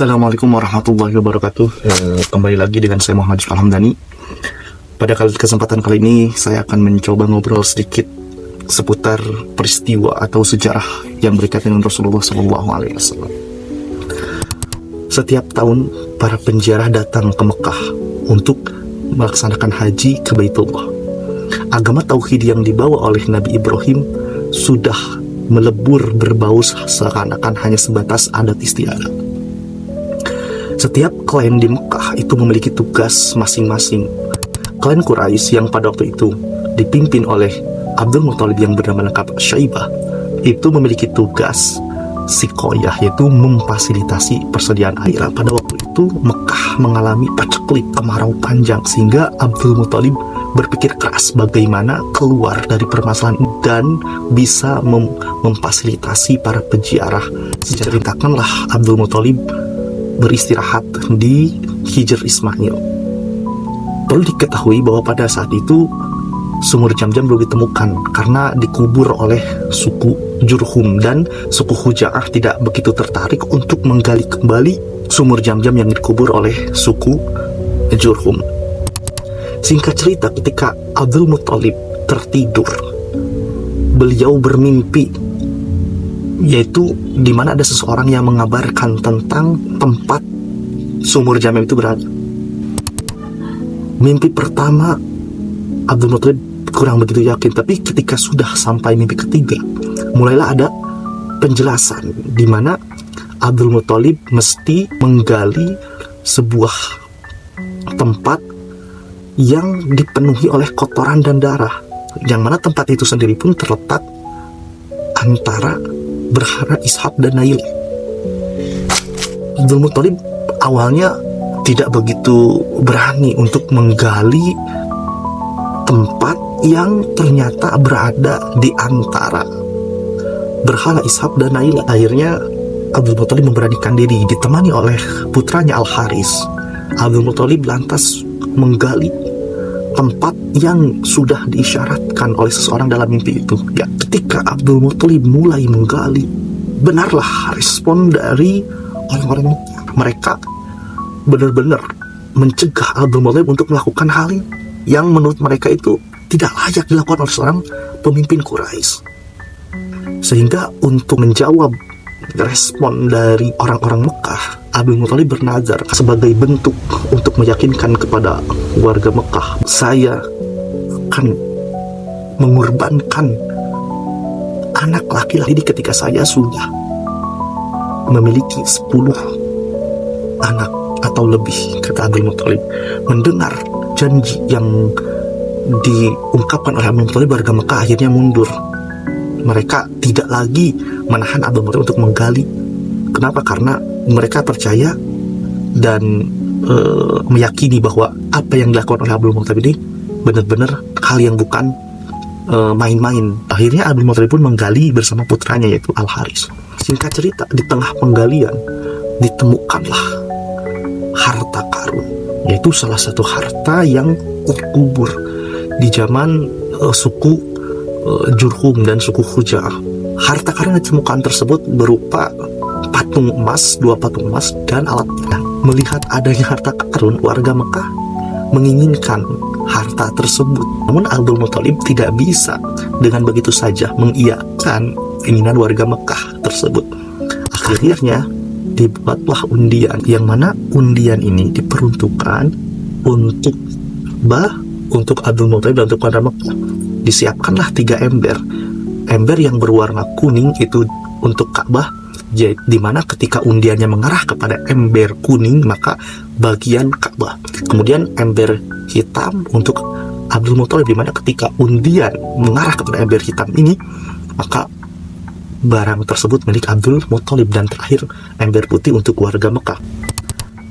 Assalamualaikum warahmatullahi wabarakatuh. Kembali lagi dengan saya Muhammad Alhamdani. Pada kesempatan kali ini saya akan mencoba ngobrol sedikit seputar peristiwa atau sejarah yang berkaitan dengan Rasulullah SAW. Setiap tahun para penziarah datang ke Mekah untuk melaksanakan haji ke Baitullah. Agama tauhid yang dibawa oleh Nabi Ibrahim sudah melebur berbau seakan-akan hanya sebatas adat istiadat. Setiap klan di Mekah itu memiliki tugas masing-masing. Klan Quraisy yang pada waktu itu dipimpin oleh Abdul Muthalib yang bernama lengkap Syaibah itu memiliki tugas sikoyah, yaitu memfasilitasi persediaan air. Pada waktu itu Mekah mengalami paceklik kemarau panjang sehingga Abdul Muthalib berpikir keras bagaimana keluar dari permasalahan dan bisa memfasilitasi para penziarah. Ceritakanlah Abdul Muthalib beristirahat di Hijr Ismail. Perlu diketahui bahwa pada saat itu sumur Jam-Jam belum ditemukan karena dikubur oleh suku Jurhum, dan suku Huja'ah tidak begitu tertarik untuk menggali kembali sumur Jam-Jam yang dikubur oleh suku Jurhum. Singkat cerita, ketika Abdul Muthalib tertidur, beliau bermimpi, yaitu di mana ada seseorang yang mengabarkan tentang tempat sumur Jam-Jam itu berada. Mimpi pertama Abdul Muthalib kurang begitu yakin, tapi ketika sudah sampai mimpi ketiga, mulailah ada penjelasan di mana Abdul Muthalib mesti menggali sebuah tempat yang dipenuhi oleh kotoran dan darah, yang mana tempat itu sendiri pun terletak antara berhala Ishaq dan Nail. Abdul Muthalib awalnya tidak begitu berani untuk menggali tempat yang ternyata berada di antara berhala Ishaq dan Nail. Akhirnya Abdul Muthalib memberanikan diri ditemani oleh putranya Al-Haris. Abdul Muthalib lantas menggali tempat yang sudah diisyaratkan oleh seseorang dalam mimpi itu. Ya, ketika Abdul Muthalib mulai menggali, benarlah respon dari orang-orang Mekah. Mereka benar-benar mencegah Abdul Muthalib untuk melakukan hal yang menurut mereka itu tidak layak dilakukan oleh seorang pemimpin Quraisy. Sehingga untuk menjawab respon dari orang-orang Mekah, Abdul Muthalib bernazar sebagai bentuk untuk meyakinkan kepada warga Mekah, saya akan mengorbankan anak laki-laki ketika saya sudah memiliki 10 anak atau lebih, kata Abdul Muthalib. Mendengar janji yang diungkapkan oleh Abdul Muthalib, warga Mekah akhirnya mundur. Mereka tidak lagi menahan Abdul Muthalib untuk menggali. Kenapa? Karena mereka percaya dan meyakini bahwa apa yang dilakukan oleh Abdul Muthalib ini benar-benar hal yang bukan main-main. Akhirnya Abdul Muthalib pun menggali bersama putranya, yaitu Al-Haris. Singkat cerita, di tengah penggalian ditemukanlah harta karun, yaitu salah satu harta yang terkubur di zaman suku Jurhum dan suku Huja'ah. Harta karun yang ditemukan tersebut berupa patung emas, 2 patung emas, dan alat perang. Melihat adanya harta karun, warga Mekah menginginkan harta tersebut. Namun Abdul Muthalib tidak bisa dengan begitu saja mengiyakan keinginan warga Mekah tersebut. Akhirnya dibuatlah undian, yang mana undian ini diperuntukkan untuk Abdul Muthalib dan untuk warga Mekah. Disiapkanlah 3 ember. Ember yang berwarna kuning itu untuk Ka'bah, di mana ketika undiannya mengarah kepada ember kuning, maka bagian Ka'bah. Kemudian ember hitam untuk Abdul Muthalib, di mana ketika undian mengarah kepada ember hitam ini, maka barang tersebut milik Abdul Muthalib. Dan terakhir ember putih untuk warga Mekah.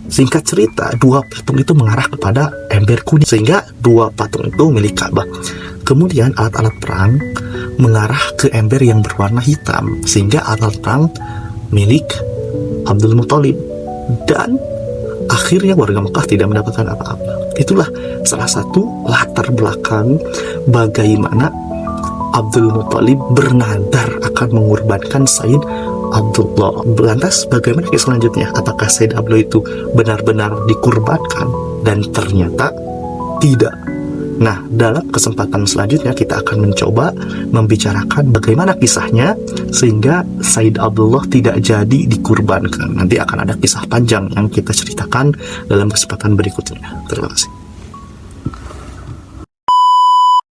Singkat cerita, 2 patung itu mengarah kepada ember kuning, sehingga 2 patung itu milik Ka'bah. Kemudian alat-alat perang mengarah ke ember yang berwarna hitam, sehingga alat perang milik Abdul Muthalib. Dan akhirnya warga Mekah tidak mendapatkan apa-apa. Itulah salah satu latar belakang bagaimana Abdul Muthalib bernadar akan mengorbankan Said Abdullah. Lantas bagaimana kisah selanjutnya? Apakah Said Abdullah itu benar-benar dikurbankan? Dan ternyata tidak. Nah, dalam kesempatan selanjutnya kita akan mencoba membicarakan bagaimana kisahnya sehingga Said Abdullah tidak jadi dikurbankan. Nanti akan ada kisah panjang yang kita ceritakan dalam kesempatan berikutnya. Terima kasih.